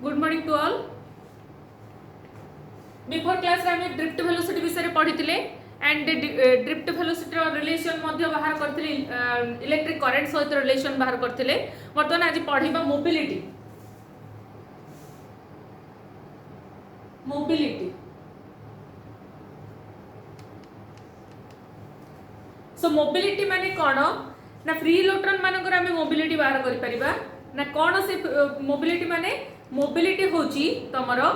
Good morning to all. Before class रे हम drift velocity विषय पढ़ी एंड ड्रिफ्ट वेलोसिटी रिलेशन बाहर करथिले इलेक्ट्रिक करंट सहित रिलेशन बाहर करथिले। वर्तमान आज पढ़िबा मोबिलिटी। सो मोबिलिटी माने कोन ना फ्री इलेक्ट्रॉन मानकर आमे मोबिलिटी बाहर करि परिबा ना कोन से मोबिलिटी माने मोबिलिटी होची तमरो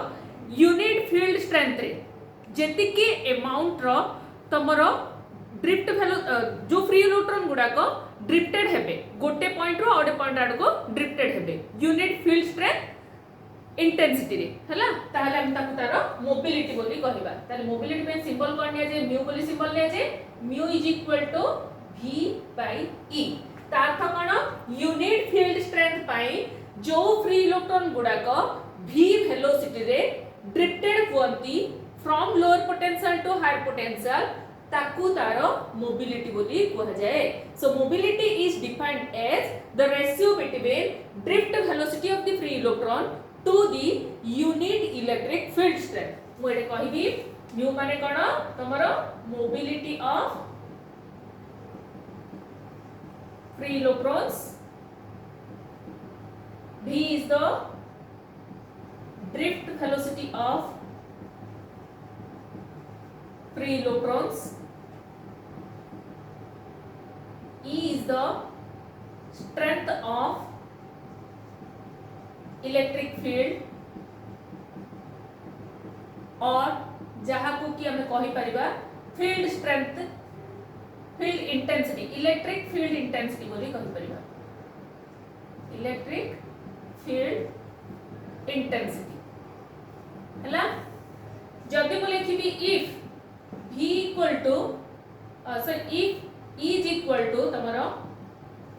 यूनिट फील्ड स्ट्रेंथ रे जेतिकी अमाउंट रो तमरो ड्रिफ्ट वेलो जो फ्री इलेक्ट्रॉन गुडा को ड्रिफ्टेड हेबे गोटे पॉइंट रो ओडे पॉइंट आड को ड्रिफ्टेड हेबे यूनिट फील्ड स्ट्रेंथ इंटेंसिटी रे हला ताहले हम ताकु तारो मोबिलिटी बोली कहिबा। ताले मोबिलिटी में सिंबल कोन निया जे म्यू बोली सिंबल निया जे mu is equal to v by e। तार्थ कोन यूनिट फील्ड स्ट्रेंथ पाई जो फ्री इलेक्ट्रॉन गुडा को v वेलोसिटी रे ड्रिफ्टेड हुअंती from lower potential to higher potential ताकू तारो मोबिलिटी बोली कहा जाए। So mobility is defined as the ratio between drift velocity of the free electron to the unit electric field strength. मु एटे कहिबी म्यू माने कोन तमरो mobility of free electrons, v is the drift velocity of free electrons, E is the strength of electric field और जहाँ को कि हमें कही परिबा field strength field intensity electric field intensity बोली कही परिबा इलेक्ट्रिक फील्ड इंटेंसिटी हला। जदि मु लिखिबी if v equal to if E is equal to तमरो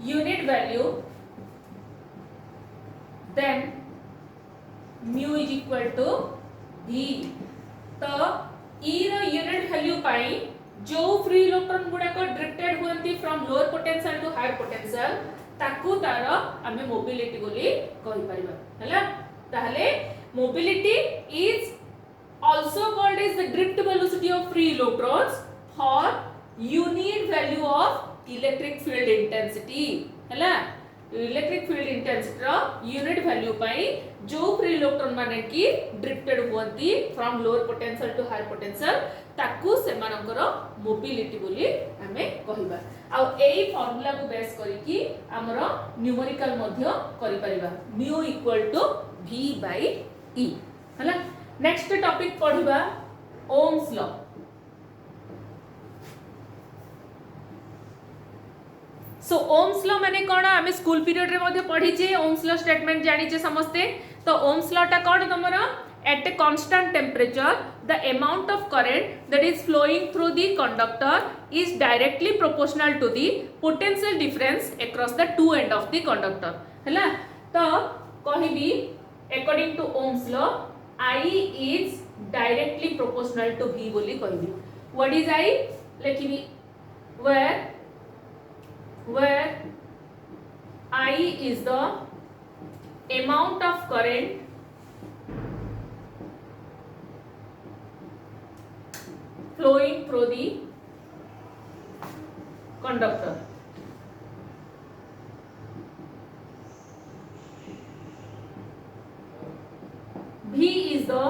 unit value then mu is equal to v। तो E रो यूनिट वैल्यू पाई जो फ्री इलेक्ट्रॉन गुडा को ड्रिफ्टेड हुअंती from lower potential to higher potential ताकू तारो हमें मोबिलिटी बोली कहि परिबा हला। ताहले mobility is also called as the drift velocity of free electrons for unit value of electric field intensity हला। इलेक्ट्रिक फील्ड इंटेंसिटी रो यूनिट वैल्यू पाई जो फ्री इलेक्ट्रॉन माने की ड्रिफ्टेड हुअंती from lower potential to higher potential ताकू से मानकर मोबिलिटी बोली हमें कहिबा। आ एई फार्मूला को बेस करी की हमरो न्यूमेरिकल मध्य करि परिबा mu equal to v by e हला। नेक्स्ट टॉपिक पढ़िबा Ohm's law. So Ohm's law माने कोन हमें स्कूल पीरियड रे मध्ये पढ़ी जे ओम्स लॉ स्टेटमेंट जानि जे समस्ते। तो ओम्स लॉ टा कोन तमरो at a constant temperature the amount of current that is flowing through the conductor is directly proportional to the potential difference across the two end of the conductor हला। तो कहिबी according to Ohm's law I is directly proportional to V बोली कहिबी। What is I? लिखिबी where I is the amount of current flowing through the conductor। V is the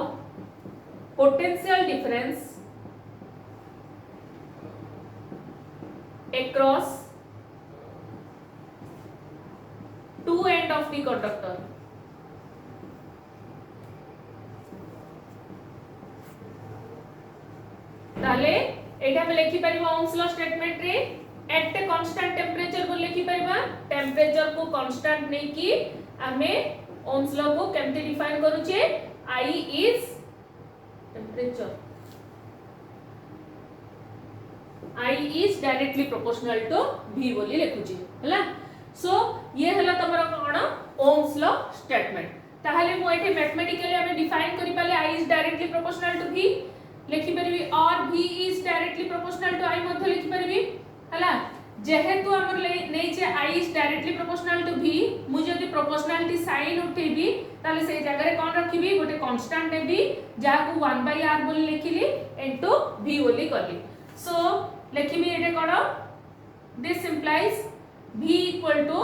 potential difference across two end of the conductor। ताले एटा में लिखि परिबा Ohm's law statement रे eight a constant temperature को लिखि परिबा temperature को constant नै कि हमें ओम्स लॉ को केमते डिफाइन करू छे I is temperature, I is directly proportional to V बोली लिखुची हला। सो ये हला तमरा कोन ओम्स लॉ स्टेटमेंट। ताहले मु एठी मैथमेटिकली हमें डिफाइन करि पाले I is directly proportional to V लिखि परबी और V is directly proportional to I मध्ये लिखि परबी हला। जेहेतु हमर नहीं छे I is directly proportional to V मु जदी प्रोपोर्शनलिटी साइन उठेबी ताले से जगह रे कोन रखिबी गोटे कांस्टेंट नेबी जाहा को 1/r बोली लिखिली इनटू V बोली करली सो लिखिबी एटे cone this implies V equal to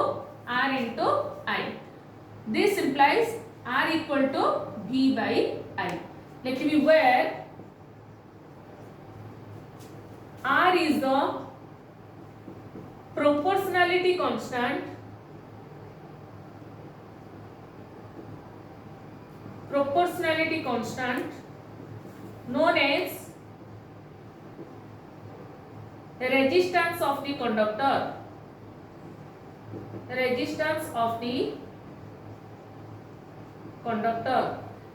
R into I this implies R equal to V by I लिखिबी where R is the proportionality constant known as resistance of the conductor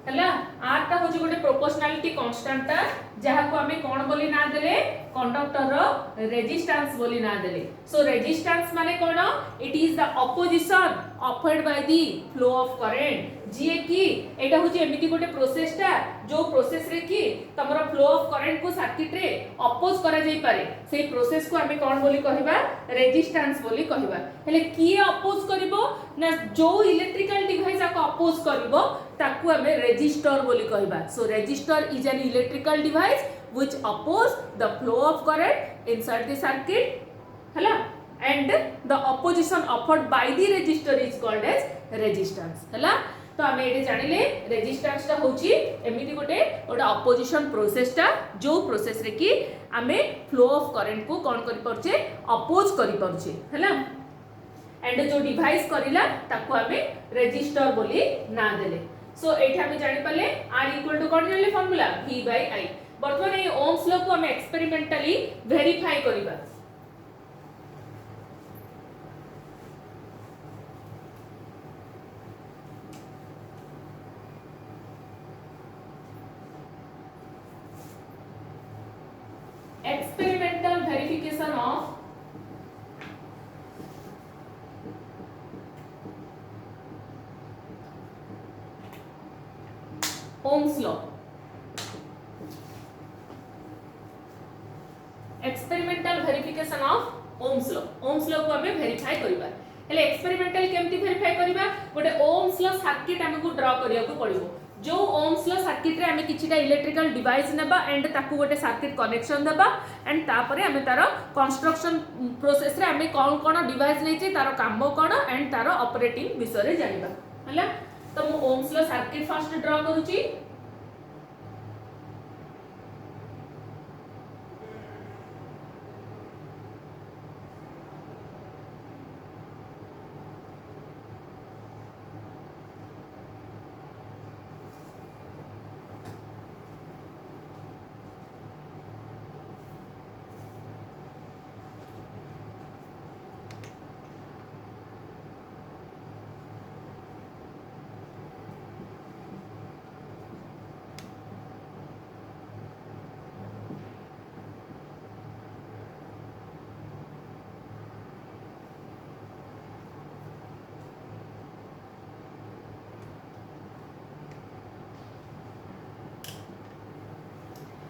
हला are ता होची गोटे proportionality constant ता जहा को हमें कोन बोली ना देले कंडक्टर रो रेजिस्टेंस बोली ना देले सो रेजिस्टेंस माने कोन it is the opposition offered by the flow of current जे की एटा होची एमिति गोटे प्रोसेस ता जो प्रोसेस रे की तमरो फ्लो ऑफ करंट को सर्किट रे अपोज करा जाई पारे सेही प्रोसेस को हमें कोन बोली कहिबा रेजिस्टेंस बोली कहिबा हेले की अपोज करिवो ना जो इलेक्ट्रिकल डिवाइस को अपोज करिवो ताकू हमें रेजिस्टर बोली कहिबा so resistor is an electrical device which oppose the flow of current inside the circuit hala and the opposition offered by the resistor is called as resistance hala तो हमें एटे जानिले resistance ता होची एमिति गोटे ऑपोजिशन प्रोसेस ता जो process रे की हमें फ्लो ऑफ करंट को कोन करि परछे अपोज करि परछे हला एंड जो डिवाइस करिला ताको हमें रेजिस्टर बोली ना देले सो एठा हमें जानि पाले R इक्वल टू कोन जानले फार्मूला V by I बर्तमान ये ओम्स लॉ को हमें एक्सपेरिमेंटली वेरीफाई करिबा experimental verification of Ohm's law experimental verification of Ohm's law को हमें वेरीफाई करिबा हेले एक्सपेरिमेंटल केमती वेरीफाई करिबा गोटे ओम्स लॉ सर्किट हमकु ड्रा करिया को पड़िबो जो ओम्स लॉ सर्किट रे हमें किछिटा इलेक्ट्रिकल डिवाइस नेबा एंड ताकू गोटे सर्किट कनेक्शन देबा एंड तापरे हमें तारो कंस्ट्रक्शन प्रोसेस रे हमें कोन कोन डिवाइस लेचे तारो काम कोन एंड तारो ऑपरेटिंग विषय रे जानिबा हला तो मु Ohm's law circuit first draw करूची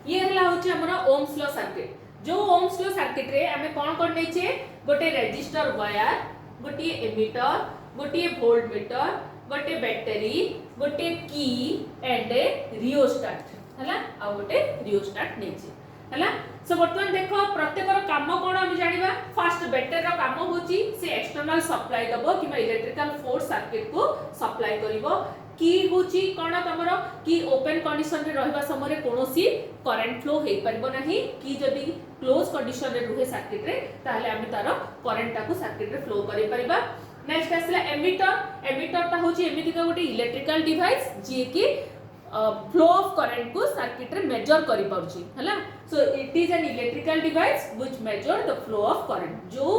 ये हला होची हमरा ओम्स लॉ सर्किट जो ओम्स लॉ सर्किट रे हमें कोन कोन नै छे गोटे रेजिस्टर वायर गोटे एमीटर गोटे वोल्टमीटर गोटे बैटरी गोटे की एंड ए रियोस्टेट हला आ गोटे रियोस्टेट नै छे हला सो वर्तमान देखो प्रत्येक काम कोन हम जानिबा फर्स्ट बैटरी रो काम होची से एक्सटर्नल सप्लाई दबो कि इलेक्ट्रिकल फोर्स सर्किट को सप्लाई करिवो की होची कोन तमरो की ओपन कंडीशन रे रहबा समय कोनोसी करंट फ्लो हे परबो नाही की जदी क्लोज कंडीशन रे रहे सर्किट रे ताहले हम तारो करंट टाको सर्किट रे फ्लो करि परिबा नेक्स्ट आसला एमीटर ता होची एमिति का गोटे इलेक्ट्रिकल डिवाइस जे की फ्लो ऑफ करंट को सर्किट रे मेजर करि परची हला so it is an electrical device which measure the flow of current जो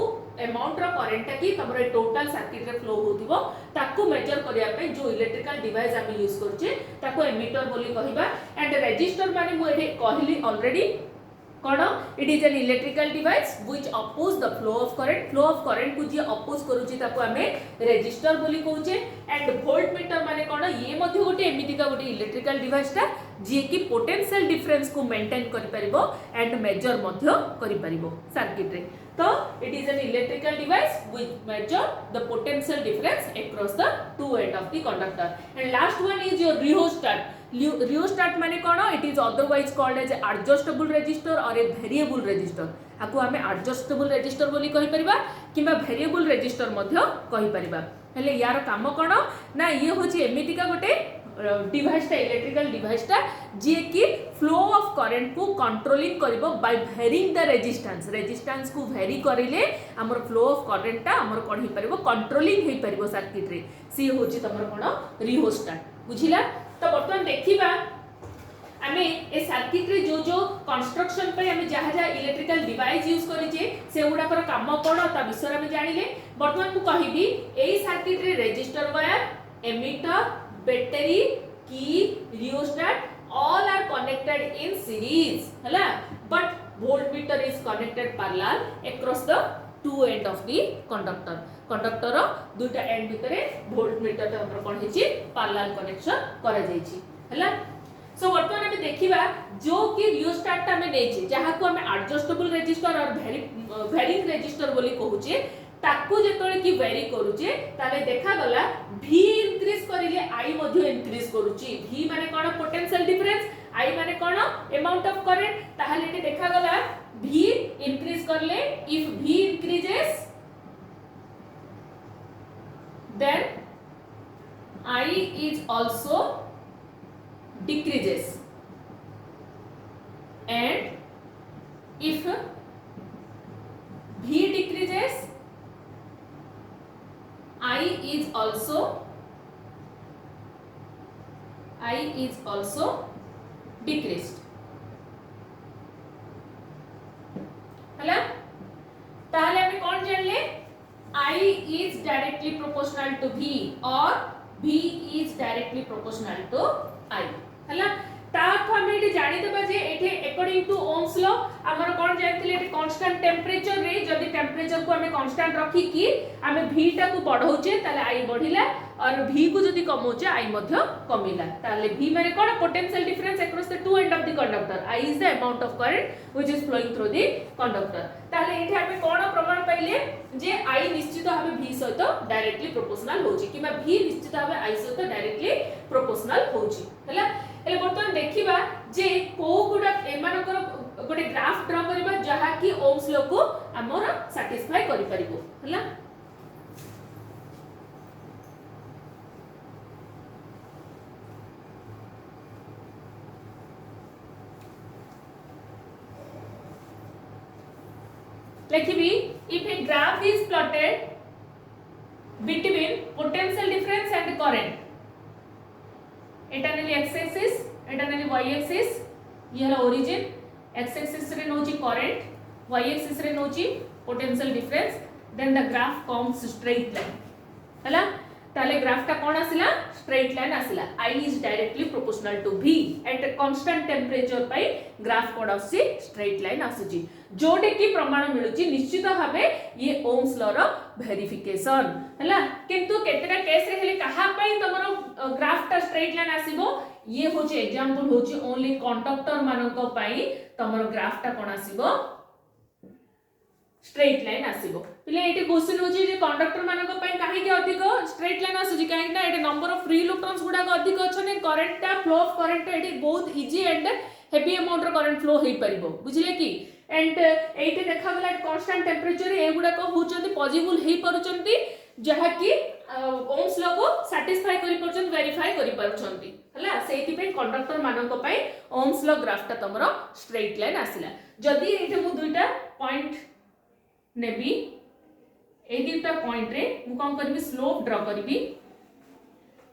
अमाउंट रो करंट की तमरे टोटल सर्किट रे फ्लो होतिबो ताकू मेजर करिया पे जो इलेक्ट्रिकल डिवाइस हम यूज करछे ताकू एमीटर बोली कहिबा एंड रेजिस्टर माने मु एठे कहली ऑलरेडी कोन it is an electrical device which oppose the flow of current को जे अपोज करूची ताकू हमें रेजिस्टर बोली कहूचे एंड वोल्टमीटर माने कोन ये मध्ये गोटे एमिति का गोटे इलेक्ट्रिकल डिवाइस ता जी कि पोटेंशियल डिफरेंस को मेंटेन करि परिबो एंड मेजर मध्य करि परिबो सर्किट रे। तो it is an electrical device which measure the potential difference across the two end of the conductor. And last one is your rheostat. Rheostat माने कोन? It is otherwise called as adjustable resistor or a variable resistor. आकु हमें adjustable resistor बोली कहि परिबा किबा variable resistor मध्य कहि परिबा। हेले यार काम कोन ना ये होची एमितिका गोटे डिवाइस टा इलेक्ट्रिकल डिवाइस टा जे कि फ्लो ऑफ करंट को कंट्रोलिंग करिवो बाय वेरिंग द रेजिस्टेंस को वेरी करिले हमर फ्लो ऑफ करंट टा हमर कोन हे परिवो कंट्रोलिंग हे परिवो सर्किट रे सी होची तमर कोन रिहोस्टेट बुझिला। तो बर्तमान देखिबा आमे ए सर्किट रे जो कंस्ट्रक्शन पे आमे जहा जहा इलेक्ट्रिकल डिवाइस यूज करिजे से उडा कर काम कोन ता विषय आमे जानिले। बर्तमान को कहिबी एई सर्किट रे रेजिस्टर वायर एमिटर बैटरी की rheostat all are connected in series हला but voltmeter is connected parallel across the two end of the conductor दुटा एंड भितरे voltmeter ता हमर कोन हेची parallel connection करा जाईची हला। सो वर्तमान हम देखिबा जो कि रियोस्टेट ता में नेची जहा को हम एडजस्टेबल रेजिस्टर और वेरिंग रेजिस्टर बोली कहूचे ताकू जेतोले कि वेरी करूचे ताले देखा गला v इंक्रीज करिले i मध्ये इंक्रीज करूची। v माने कोन पोटेंशियल डिफरेंस i माने कोन अमाउंट ऑफ करंट ताहले एटी देखा गला v इंक्रीज करले if v increases then i is also decreases and if v decreases I is also decreased हला। ताहले हमें कौन जानले I is directly proportional to V और V is directly proportional to I हला। ताको हम एटी जानि देबा जे एठी अकॉर्डिंग टू ओम्स लॉ हमर कोन जानथिले एटी कांस्टेंट टेंपरेचर रे जदी टेंपरेचर को हमें कांस्टेंट रखी कि हमें v टा को बढ़ौचे ताले i बढ़िला और v को जदी कमौचे i मध्य कमिला ताले v माने कोन potential difference across the two end of the conductor i is the amount of current which is flowing through the conductor. ताले एठी हमें कोन प्रमाण पाइले जे i निश्चित भाबे v सहित डायरेक्टली प्रोपोर्शनल होची किबा v निश्चित भाबे i सहित डायरेक्टली प्रोपोर्शनल होची हला। एले बर्तमान देखिबा जे को गुडा एमानकर गोटे ग्राफ ड्रा करबा जहा कि ओम्स लॉ को हमर सैटिस्फाई करि परिबो हला। लिखिबी if a graph is plotted between potential difference and current एटा नेली x एक्सिस एटा नेली y एक्सिस ये हला ओरिजिन x एक्सिस रे नोची करंट y एक्सिस रे नोची potential difference then the graph comes straight line हला। ताले ग्राफ टा कोन आसिला स्ट्रेट लाइन आसिला I is directly proportional to V at constant temperature पाई ग्राफ कोन आसी स्ट्रेट लाइन आसीची जोडे की प्रमाण मिलुची निश्चित भाबे ये ओम्स लॉ रो वेरिफिकेशन हला। किंतु केतेटा केस रे हेले कहा पई तमरो ग्राफ टा स्ट्रेट लाइन आसीबो ये होची एग्जांपल होची ओनली कंडक्टर मानको पई तमरो ग्राफ टा कोन आसीबो स्ट्रेट लाइन आसीबो। पिले एटी क्वेश्चन होची जे कंडक्टर मानको पई काहे के अधिक स्ट्रेट लाइन आसीची काहे ना एटी नंबर ऑफ फ्री इलेक्ट्रॉन्स गुडा को अधिक अछने करंट टा फ्लो ऑफ करंट एटी बहुत इजी एंड हेवी अमाउंट रो करंट फ्लो हेई परिबो बुझिले की। एंड एटी देखा गला कांस्टेंट टेंपरेचर ए गुडा को होचंती पॉसिबल हेई परचंती जहा कि ओम्स लॉ को सैटिस्फाई करि परचंती वेरीफाई करि परचंती हला। सेति पे कंडक्टर मानको पई ओम्स लॉ ग्राफ टा तमरो स्ट्रेट लाइन आसिला। जदी एटे मु दुईटा पॉइंट नेबी ए दुईटा पॉइंट रे मु कोन करबी स्लोप ड्रा करबी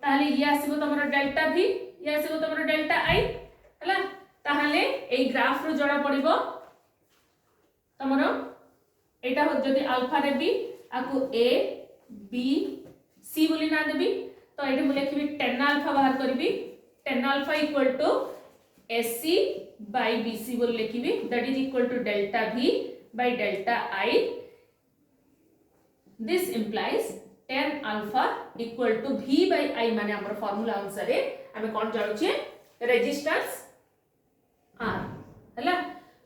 ताहले ये आसीबो तमरो डेल्टा v ये आसीबो तमरो डेल्टा i हला। ताहले ए ग्राफ रो जडा पड़िबो तमरो एटा हो जदी alpha Devi आकु a b c बोली ना देबी तो एटे मु लिखबी tan अल्फा बाहर करबी tan alpha equal to ac by bc बोली लिखबी that is equal to delta v by delta I this implies tan alpha equal to v by I माने हमर फार्मूला अनुसार हमें कोन जानु छे रेजिस्टेंस R हैला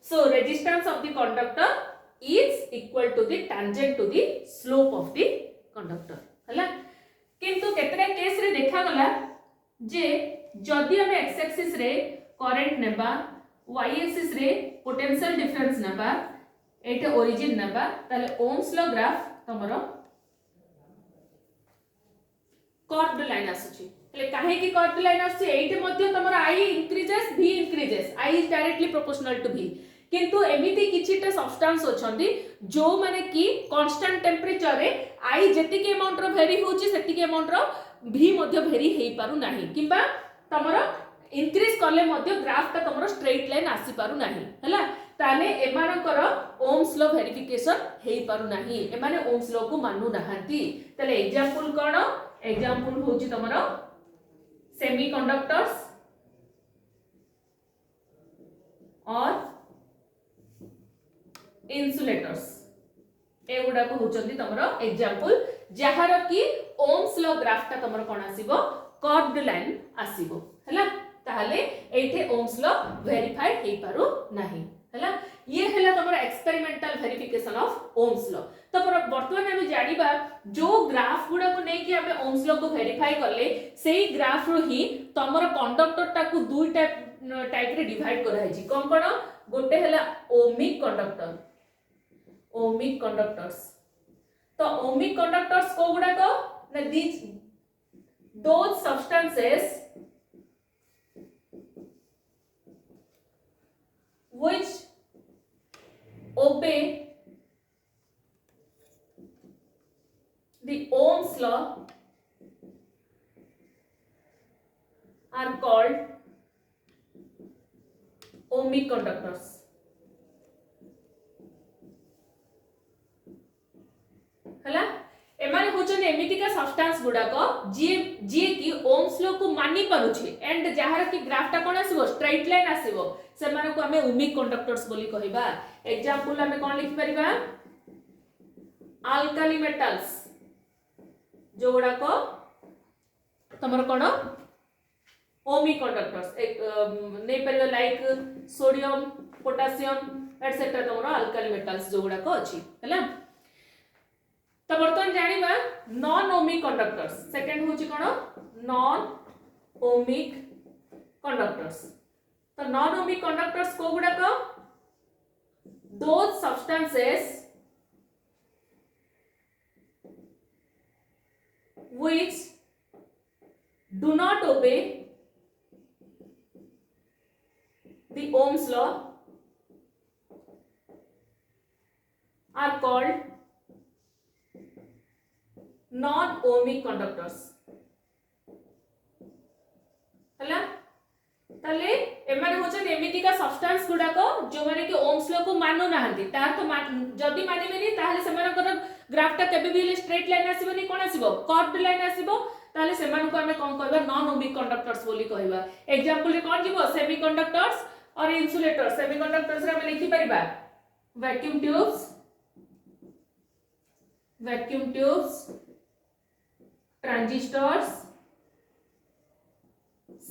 so resistance of the conductor is equal to the tangent to the slope of the conductor हैला किंतु केतरा case रे देखा गला जे जदि हम एक्स एक्सिस रे करंट नेबा y एक्सिस रे पोटेंशियल डिफरेंस नेबा एटे ओरिजिन नेबा ताले ओम्स लॉ ग्राफ तमरो कर्व्ड लाइन आसुची એટલે કાહે કે કર્વ્ડ લાઈન આસુଛି એઈટે ମଧ୍ୟ તમરો i increases v increases i is directly proportional to v किंतु एमिति किछिटा सब्सटेंस अछंती जो माने कि कांस्टेंट टेंपरेचर रे i जेतिके अमाउंट रो वेरी होची सेतिके अमाउंट रो v ମଧ୍ୟ वेरी हेई पारु नाही किबा तमरो इंक्रीज करले ମଧ୍ୟ ग्राफ ता तमरो स्ट्रेट लाइन आसी पारु नाही हला ताले एमानकर ओम्स लॉ वेरिफिकेशन हेई पारु नाही एमाने ओम्स लॉ को मानु नाहंती ताले एग्जांपल कोन एग्जांपल होची तमरो सेमीकंडक्टर्स और इंसुलेटर्स एगुडा को होचंदी तमरो एग्जांपल जहार की ओम्स लॉ ग्राफ ता तमरो कोन आसीबो कर्व्ड लाइन आसीबो हला ताहले एठे ओम्स लॉ वेरीफाई हेई पारु नाही हला ये हला तमरो experimental verification of Ohm's law तो वर्तमान हम जानिबा जो ग्राफ गुडा को नै कि हमें ओम्स लॉ को वेरीफाई करले सेही ग्राफ रो ही तमरो कंडक्टर ता को दुई टाइप रे डिवाइड करा है जी कोन कोन गोटे हला ओमिक कंडक्टर्स तो ओमिक कंडक्टर्स को गुडा को ना these those substances which obey the Ohm's law are called ohmic conductors हला एमाने होचन एमितिका सब्सटेंस गुडा को जे की ओम्स लॉ को मानि पारुछि एंड जहार की ग्राफ ता कोन आसीबो स्ट्रेट लाइन आसीबो से माने को हमें ओमिक कंडक्टर्स बोली कहिबा एग्जांपल हमें कोन लिखि परिबा अल्काली मेटल्स जो गुडा को तमर कोन ओमिक कंडक्टर्स एक नै परिबा लाइक सोडियम पोटेशियम एटसेट्रा तमर अल्काली मेटल्स जो गुडा को अछि हला तो बर्तमान जानिबा नॉन ओमिक कंडक्टर्स सेकंड होची कोन नॉन ओमिक कंडक्टर्स तो नॉन ओमिक कंडक्टर्स को गुडा को those substances which do not obey the Ohm's law are called non-ohmic conductors हला ताले एमाने होचन एमितिका सब्सटेंस गुडा को जो माने कि ओम्स लॉ को मानु नाहंती तार तो जदी मानिबेनी ताहले सेमानकर ग्राफ ता केबे भी स्ट्रेट लाइन आसीबोनी कोन आसीबो कर्व्ड लाइन आसीबो ताहले सेमान को हमें कोन कहबा नॉन ओमिक कंडक्टर्स बोली कहबा एग्जांपल रे कोन जीवो सेमीकंडक्टर्स और इंसुलेटर्स सेमीकंडक्टर्स रे हम लिखि परिबा vacuum tubes transistors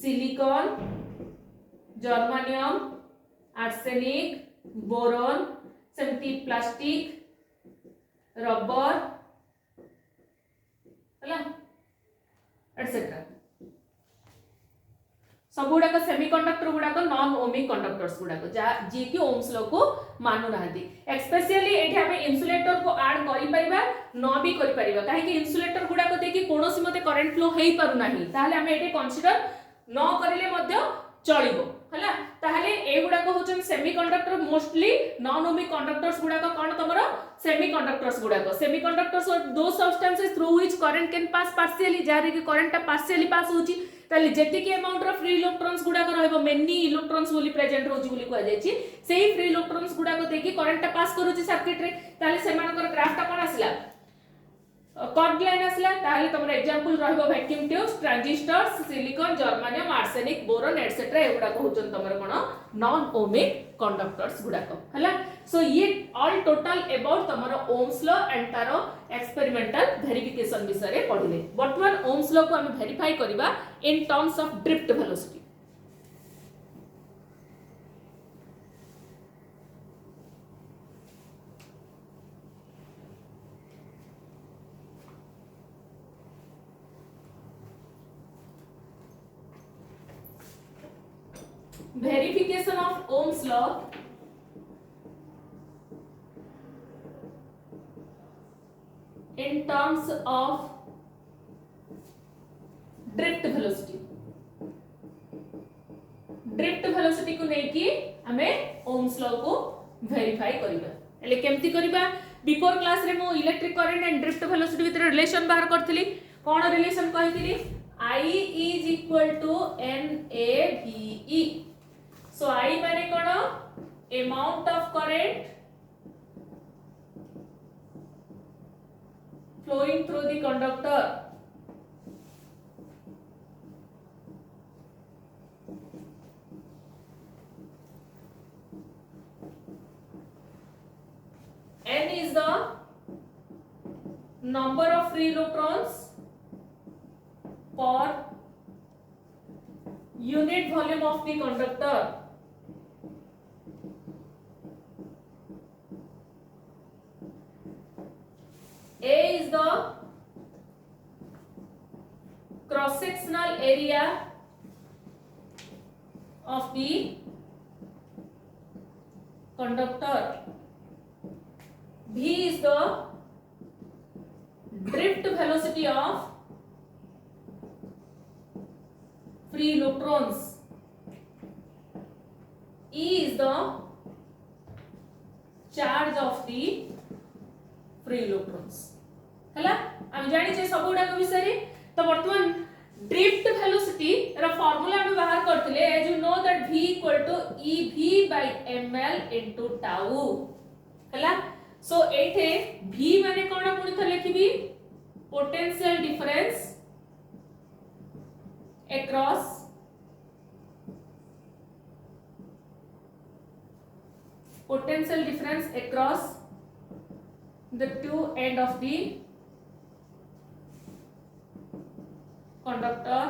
silicon germanium arsenic boron सेमती प्लास्टिक रबर हला एटसेट्रा सब गुडा सेमीकंडक्टर गुडा नॉन ओमिक कंडक्टर्स गुडा जे कि ओम्स लॉ को मानु नाहंती स्पेशली एठी हम इंसुलेटर को ऐड करि परिबा न भी करि परिबा काहे कि इंसुलेटर गुडा को देखि कोनोसी मते करंट फ्लो हेई पारु नाही ताहले हम एठी कंसीडर न करिले मध्ये चलिबो हला ताहले ए गुडा को होचन semiconductor mostly non ohmic conductors गुडा को कोन तमरो सेमीकंडक्टर्स और दो substances through which current can pass partially जारे कि करंट ता पार्शियली पास होची ताले जेतिके अमाउंट रो फ्री इलेक्ट्रॉन्स गुडा को रहबो मेनी इलेक्ट्रॉन्स बोली प्रेजेंट होची बोली कहै जायछि सेही फ्री इलेक्ट्रॉन्स गुडा को देखि करंट ता पास करूची सर्किट रे ताले सेमानकर ग्राफ ता कोन आसिला कर्व्ड लाइन आसला ताहले तमर एग्जांपल रहबो vacuum tubes transistors silicon germanium arsenic boron etcetera एगुडा को होचन तमर कोन नॉन ओमिक कंडक्टर्स गुडा को हला सो ये ऑल टोटल अबाउट तमर ओम्स लॉ एंड तारो एक्सपेरिमेंटल वेरिफिकेशन विषय पढिले वर्तमान ओम्स लॉ को हम वेरीफाई करबा in terms of drift velocity verification of Ohm's law in terms of drift velocity. Drift velocity को नेकी हमें ओम्स लॉ को वेरीफाई करिबा एले केमती करिबा बिफोर क्लास रे मो electric current and drift velocity भीतर रिलेशन बाहर करथिली कोन relation कहिथिली I is equal to NAVE so I माने कोन amount of current flowing through the conductor N is the number of free electrons per unit volume of the conductor. A is the cross sectional area of the conductor. V is the drift velocity of free electrons. E is the charge of the free electrons. हला हम जानि छै सब गुडा को विषय रे तो वर्तमान ड्रिफ्ट वेलोसिटी रा फार्मूला हम बाहर करथिले as you know that v ev/ml tau हला सो एठे v माने कोन पुनी थ लिखिबी potential difference across the two end of the conductor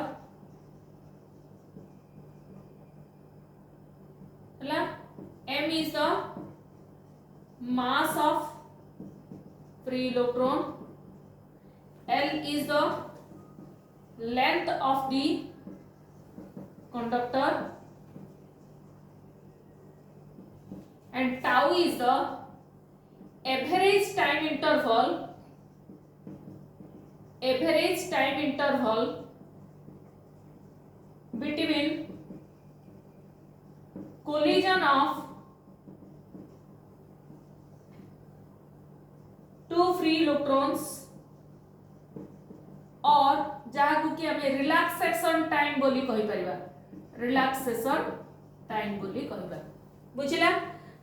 हला m is the mass of free electron L is the length of the conductor and tau is the average time interval between collision of two free electrons और जहाँ कि हमें relaxation time बोली कहि परिबा relaxation time बोली कहिबा बुझिला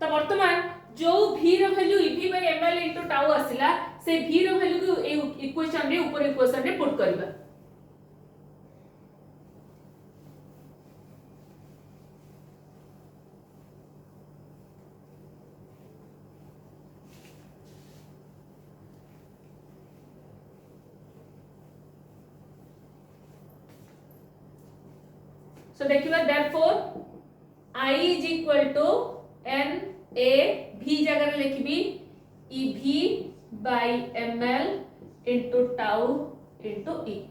तो वर्तमान जो v रो वैल्यू ev/ml tau आसिला से v रो वैल्यू को ए इक्वेशन रे ऊपर इक्वेशन रे पुट करबा So देखिबा therefore I is equal to N A V जगह लिखिबी ev/ml tau e.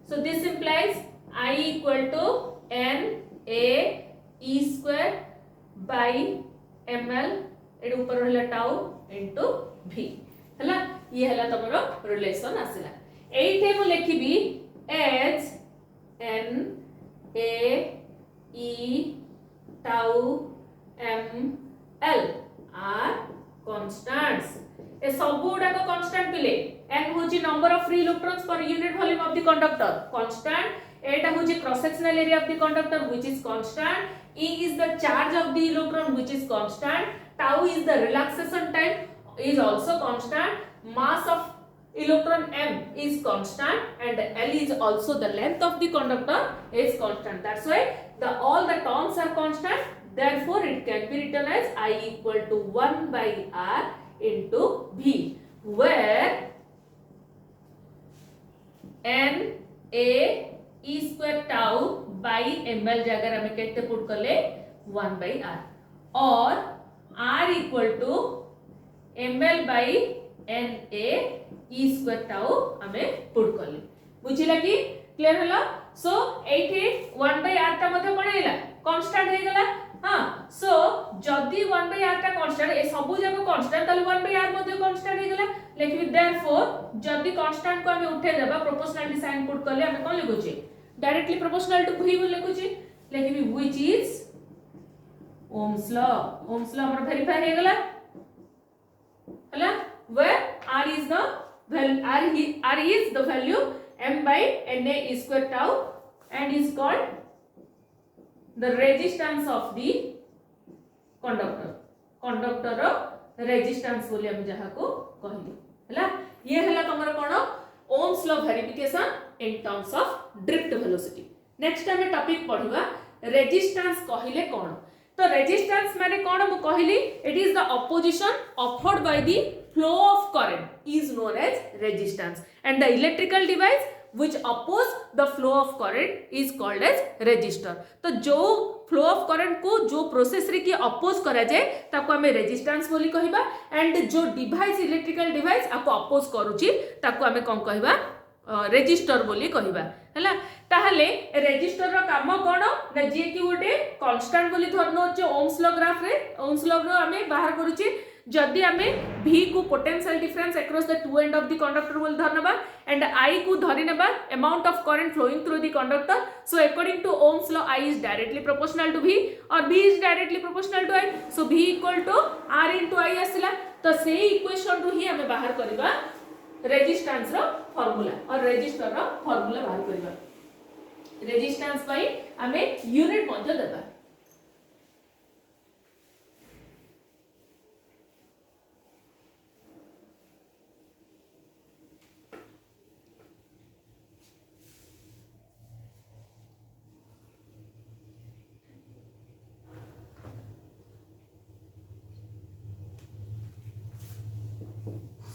So this implies I equal to N A e square by ml एड ऊपर रहला tau v हला ये हला तमरो रिलेशन आसिला एइथे मु लिखिबी as N A E tau m l are constants ए सब गुडा को कांस्टेंट पिले n होची number of free electrons per unit volume of the conductor constant एटा होची cross sectional area of the conductor which is constant e is the charge of the electron which is constant tau is the relaxation time is also constant mass of electron m is constant and l is also the length of the conductor is constant that's why all the terms are constant therefore it can be written as I equal to 1 by r into v where n a e square tau by ml जगह हमें कहते put कर ले 1 by r और r equal to ml by na e square tau हमें put कर ले बुझिला कि क्लियर हला सो एठी 1/r टा मध्ये कोन हैला कांस्टेंट हे गेला हां सो जदी 1/r टा कांस्टेंट ए सब जाको कांस्टेंट तले 1/r मध्ये कांस्टेंट हे गेला लिखबी देयरफॉर जदी कांस्टेंट को हमें उठे देबा प्रोपोर्शनल साइन पुट करले हमें कोन लिखुची डायरेक्टली प्रोपोर्शनल टू v बोल लिखुची लिखबी व्हिच इज ओम्स लॉ हमर वेरीफाई हे गेला हला where r is the value m by na is square tau and is called the resistance of the conductor row resistance बोली हम जहा को कहली हला ये हला तमर कोन Ohm's law verification in terms of drift velocity next हमें टॉपिक पढिबा रेजिस्टेंस कहिले कोन तो रेजिस्टेंस माने कोन मु कहली it is the opposition offered by the flow of current is known as resistance and the electrical device which oppose the flow of current is called as resistor तो जो flow of current को जो process रे की oppose करा जाए ताको हमें रेजिस्टेंस बोली कहिबा एंड जो डिवाइस इलेक्ट्रिकल डिवाइस आपको अपोज करूची ताको हमें कोन कहिबा रेजिस्टर बोली कहिबा हला ताहले रेजिस्टर रो काम कोन ना जे की गोटे कांस्टेंट बोली धरनो जे ओम्स लॉ ग्राफ रे ओम्स लॉ रो हमें बाहर करूची जदि आमे v को potential difference across the two end of the conductor बोल धरनबा एंड i को धरि नेबा amount of current flowing through the conductor so according to Ohm's law i is directly proportional to v और v is directly proportional to i so v equal to r into i आसिला तो से equation रो ही हमें बाहर करबा resistance रो formula और resistor रो formula बाहर करबा रेजिस्टेंस पई हमें यूनिट मध्ये देबा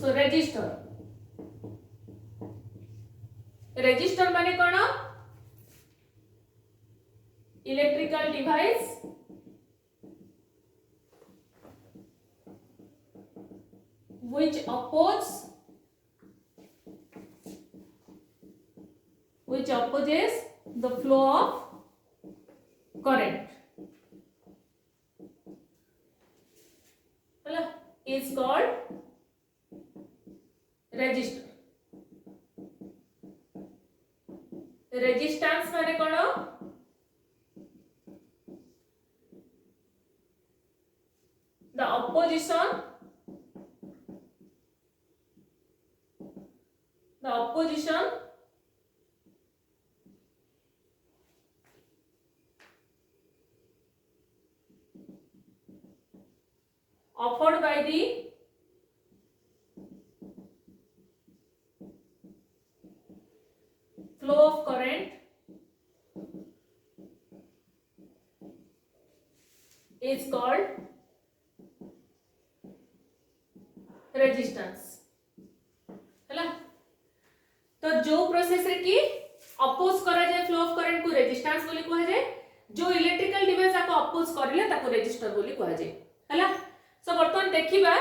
so register माने कोन electrical device which opposes the flow of current is called register resistance माने कोन the opposition offered by the flow of current is called resistance हैला तो जो प्रोसेस रे की अपोज करा जाए फ्लो ऑफ करंट को रेजिस्टेंस बोली कहा जाए जो इलेक्ट्रिकल डिवाइस को अपोज करले ताको रेजिस्टर बोली कहा जाए हैला सो बर्तन देखिबा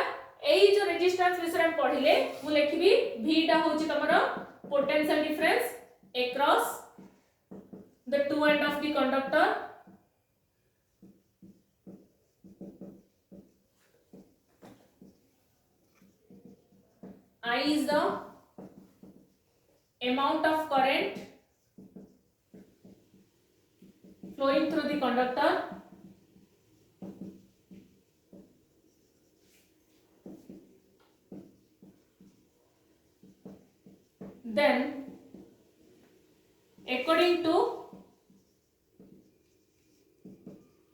एई जो रेजिस्टेंस विषय हम पढिले मु लिखिबी v टा होची तमरो potential difference across the two end of the conductor I is the amount of current flowing through the conductor then according to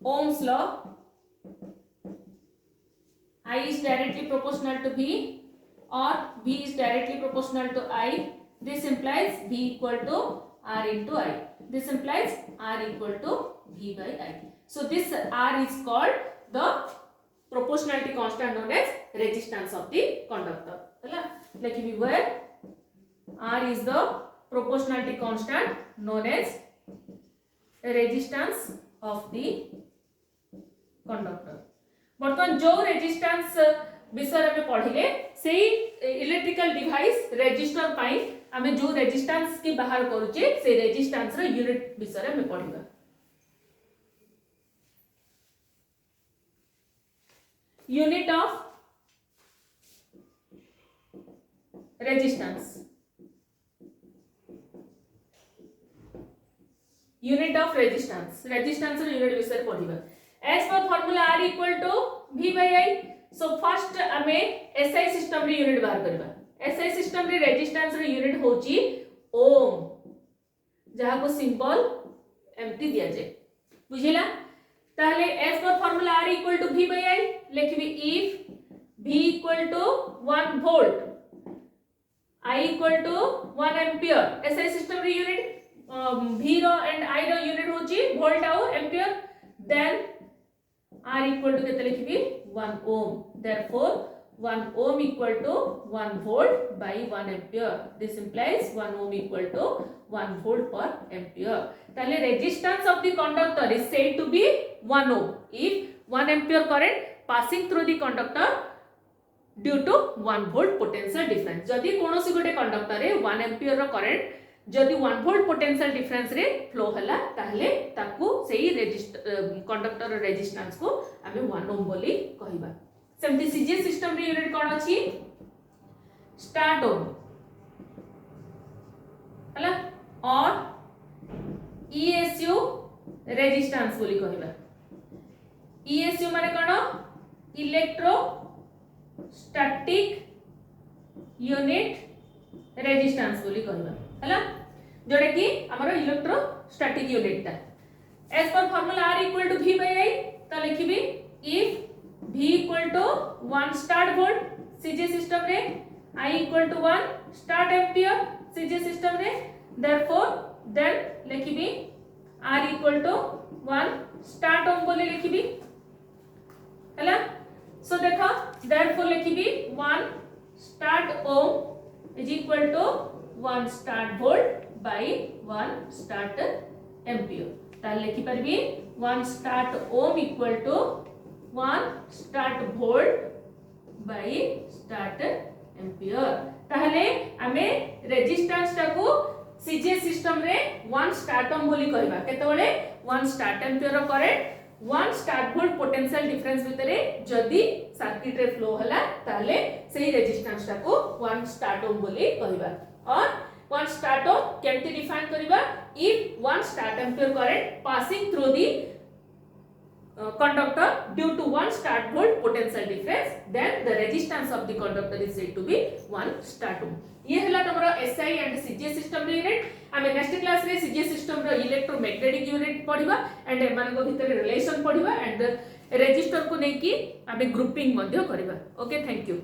Ohm's law I is directly proportional to V or V is directly proportional to I. This implies V equal to R into I. This implies R equal to V by I. So this R is called the proportionality constant known as resistance of the conductor. Like we were R is the proportionality constant known as resistance of the conductor. बर्तमान जो resistance विषय में पढ़िले से electrical device resistor पाई आमे जो resistance की बाहर करूचे से रेजिस्टेंस रो यूनिट विषय में पढ़िबा unit of resistance unit of resistance resistance रो यूनिट विषय पढ़िबा as per formula r equal to v by i so first आमे एसआई सिस्टम रे यूनिट बाहर करबा एसआई सिस्टम रे रेजिस्टेंस रो यूनिट होची ओम जहा को सिंबल एमटी दिया जाय बुझिला ताहले as per formula r equal to v by i लिखबी if v equal to 1 volt I equal to 1 ampere SI system रे यूनिट v रो एंड i रो यूनिट होची वोल्ट आउ ampere then r equal to केते लिखबी 1 ओम therefore 1 ohm equal to 1 volt by 1 ampere this implies 1 ohm equal to 1 volt per ampere ताले resistance of the conductor is said to be 1 ohm if 1 ampere current passing through the conductor due to 1 volt potential difference जदि कोनोसी गोटे conductor रे 1 ampere रो current जदि 1 volt potential difference रे flow हला ताहले ताकू सेही कंडक्टर रो रेजिस्टेंस को आमे 1 ओम बोली कहिबा सेमती सीजीएस सिस्टम रे यूनिट कोन अछि स्टार्ट ओम हला और ईएसयू रेजिस्टेंस बोली कहिबा ईएसयू माने कोन इलेक्ट्रो स्टैटिक यूनिट रेजिस्टेंस बोली कहबा हला जोडे की हमरो इलेक्ट्रोस्टैटिक यूनिट ता as per formula r equal to v by i त लिखिबी if v equal to 1 start volt CGS system रे i equal to 1 start ampere CGS system रे देयरफॉर देन लिखिबी r equal to 1 start ohm बोली लिखिबी हला so देखो therefore लिखिबी 1 start ohm is equal to 1 start volt by 1 start ampere ताले लिखि परबी 1 start ohm equal to 1 start volt by start ampere ताहले आमे रेजिस्टेंस टाको सीजे सिस्टम रे 1 start ohm बोली कहबा केतबेले 1 start ampere रो current 1 start volt potential difference भितरे जदी सर्किट रे फ्लो हला ताले सेही रेजिस्टेंस टाको 1 start ohm बोली कहबा और 1 start ohm केमती डिफाइन करबा if 1 start ampere current passing through the conductor due to 1 start volt potential difference then the resistance of the conductor is said to be 1 start ohm ये हला तमरा SI and CGS system unit आमे next class रे CGS system रो electromagnetic unit पढिबा and एमान को भितर रिलेशन पढिबा एंड रेजिस्टर को नै की आमे ग्रुपिंग मध्य करबा ओके थैंक यू।